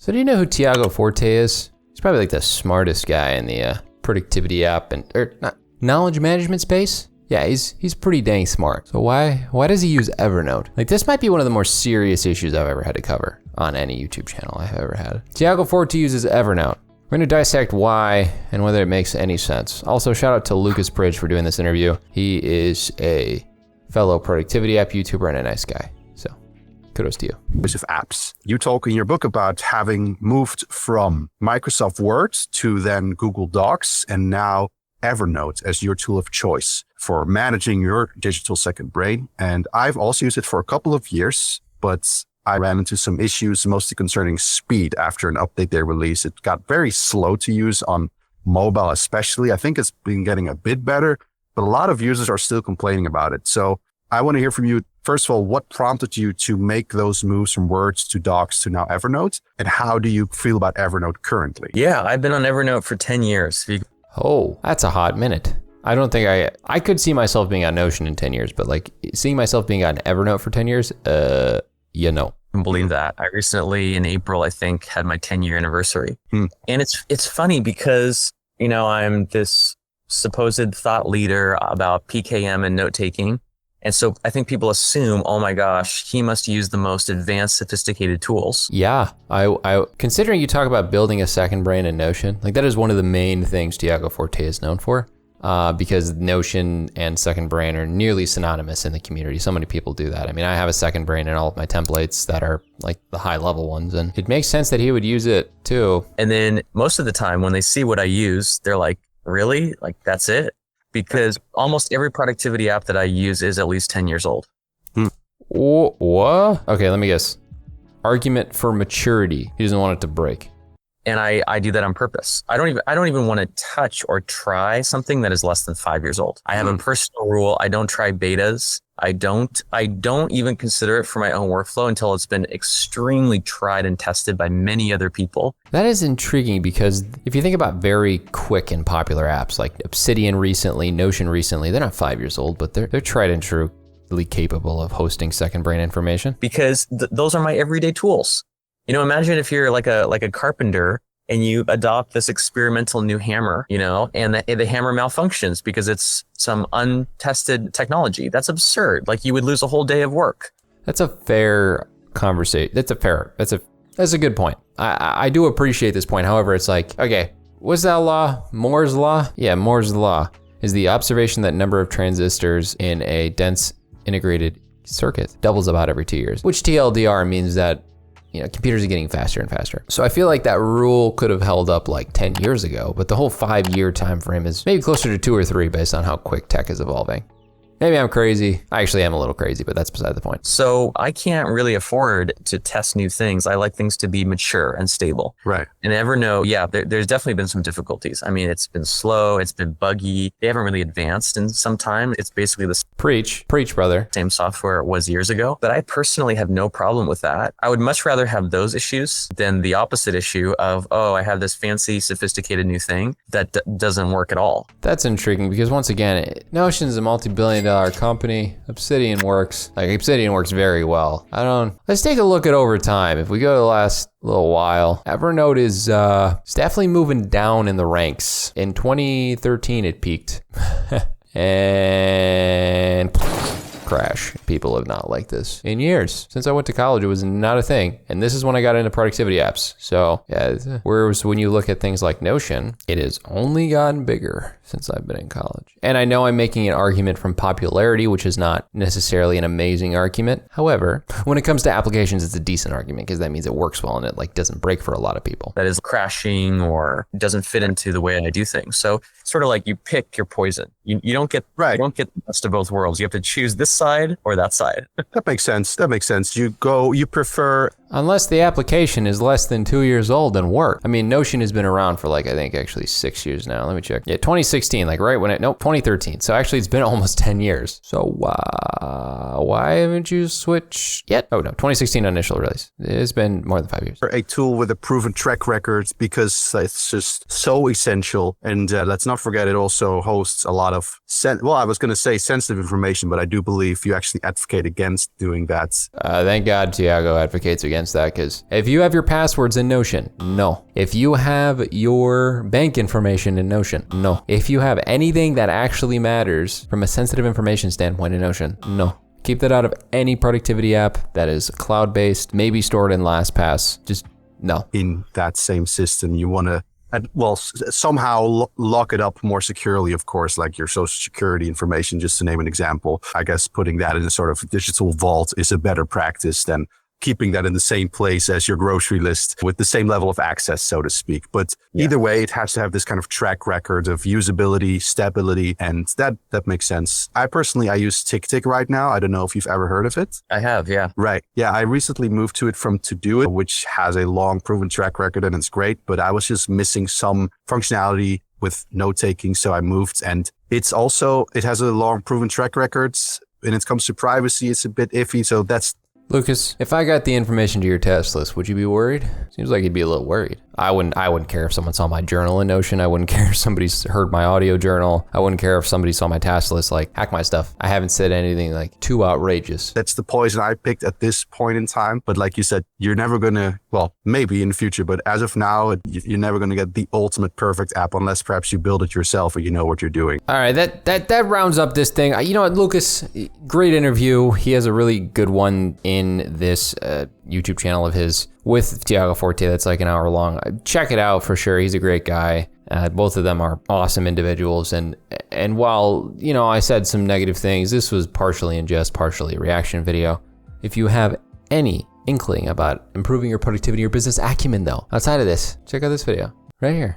So do you know who Tiago Forte is? He's probably like the smartest guy in the productivity app not knowledge management space. Yeah, he's pretty dang smart. So why does he use Evernote? Like, this might be one of the more serious issues I've ever had to cover on any YouTube channel I've ever had. Tiago Forte uses Evernote. We're gonna dissect why and whether it makes any sense. Also, shout out to Lucas Bridge for doing this interview. He is a fellow productivity app YouTuber and a nice guy. So kudos to you. Of apps. You talk in your book about having moved from Microsoft Word to then Google Docs and now Evernote as your tool of choice for managing your digital second brain. And I've also used it for a couple of years, but I ran into some issues, mostly concerning speed after an update they released. It got very slow to use on mobile, especially. I think it's been getting a bit better, but a lot of users are still complaining about it. So I want to hear from you. First of all, what prompted you to make those moves from Words to Docs to now Evernote? And how do you feel about Evernote currently? Yeah, I've been on Evernote for 10 years. Oh, that's a hot minute. I don't think I could see myself being on Notion in 10 years, but like seeing myself being on Evernote for 10 years, I can believe that. I recently, in April, I think, had my 10-year anniversary. And it's funny because, I'm this supposed thought leader about PKM and note-taking. And so I think people assume, oh my gosh, he must use the most advanced, sophisticated tools. Yeah, I considering you talk about building a second brain in Notion, like that is one of the main things Tiago Forte is known for, because Notion and second brain are nearly synonymous in the community. So many people do that. I mean, I have a second brain in all of my templates that are like the high level ones, and it makes sense that he would use it too. And then most of the time when they see what I use, they're like, really? Like, that's it? Because almost every productivity app that I use is at least 10 years old. What? Okay, let me guess. Argument for maturity. He doesn't want it to break. And I do that on purpose. I don't even want to touch or try something that is less than 5 years old. I have a personal rule. I don't try betas. I don't even consider it for my own workflow until it's been extremely tried and tested by many other people. That is intriguing because if you think about very quick and popular apps like Obsidian recently, Notion recently, they're not 5 years old, but they're tried and true, really capable of hosting second brain information. Because those are my everyday tools. Imagine if you're like a carpenter and you adopt this experimental new hammer, and the hammer malfunctions because it's some untested technology. That's absurd. Like, you would lose a whole day of work. That's a fair conversation. That's a good point. I do appreciate this point. However, it's like, okay, what's that law? Moore's law? Yeah, Moore's law is the observation that number of transistors in a dense integrated circuit doubles about every 2 years, which TLDR means that computers are getting faster and faster. So I feel like that rule could have held up like 10 years ago, but the whole 5-year time frame is maybe closer to 2 or 3 based on how quick tech is evolving. Maybe I'm crazy. I actually am a little crazy, but that's beside the point. So I can't really afford to test new things. I like things to be mature and stable. Right. And Evernote, yeah, there's definitely been some difficulties. I mean, it's been slow. It's been buggy. They haven't really advanced in some time. It's basically the Preach, brother. same software it was years ago. But I personally have no problem with that. I would much rather have those issues than the opposite issue of, I have this fancy, sophisticated new thing that doesn't work at all. That's intriguing because once again, Notion's a multi-billion-dollar company. Obsidian works very well. Let's take a look at over time. If we go to the last little while, Evernote is it's definitely moving down in the ranks. In 2013, it peaked. And crash. People have not liked this in years. Since I went to college, it was not a thing. And this is when I got into productivity apps. So yeah, whereas when you look at things like Notion, it has only gotten bigger since I've been in college. And I know I'm making an argument from popularity, which is not necessarily an amazing argument. However, when it comes to applications, it's a decent argument because that means it works well and it doesn't break for a lot of people. That is crashing or doesn't fit into the way I do things. So sort of like you pick your poison. You don't get You don't get the best of both worlds. You have to choose this side or that side. That makes sense. You prefer... Unless the application is less than 2 years old and work. I mean, Notion has been around for I think actually 6 years now. Let me check. Yeah, 2016, 2013. So actually it's been almost 10 years. So why haven't you switched yet? Oh no, 2016 initial release. It's been more than 5 years. A tool with a proven track record because it's just so essential. And let's not forget it also hosts a lot of, I was going to say sensitive information, but I do believe you actually advocate against doing that. Thank God Tiago advocates against against that, because if you have your passwords in Notion, no. If you have your bank information in Notion, no. If you have anything that actually matters from a sensitive information standpoint in Notion, no. Keep that out of any productivity app that is cloud-based, maybe stored in LastPass. Just no. In that same system, you want to, somehow lock it up more securely, of course, like your social security information, just to name an example. I guess putting that in a sort of digital vault is a better practice than keeping that in the same place as your grocery list with the same level of access, so to speak. But either way, it has to have this kind of track record of usability, stability, and that makes sense. I use TickTick right now. I don't know if you've ever heard of it. I have, yeah. Right. Yeah, I recently moved to it from Todoist, which has a long proven track record and it's great, but I was just missing some functionality with note taking, so I moved. And it has a long proven track record. When it comes to privacy, it's a bit iffy, so that's Lucas, if I got the information to your task list, would you be worried? Seems like you'd be a little worried. I wouldn't care if someone saw my journal in Notion. I wouldn't care if somebody heard my audio journal. I wouldn't care if somebody saw my task list, like hack my stuff. I haven't said anything like too outrageous. That's the poison I picked at this point in time. But like you said, you're never going to, well, maybe in the future, but as of now, you're never going to get the ultimate perfect app unless perhaps you build it yourself or you know what you're doing. All right, that rounds up this thing. You know what, Lucas, great interview. He has a really good one in this YouTube channel of his with Tiago Forte that's like an hour long. Check it out for sure. He's a great guy. Both of them are awesome individuals. And while, you know, I said some negative things, this was partially in jest, partially a reaction video. If you have any inkling about improving your productivity or business acumen though, outside of this, check out this video right here.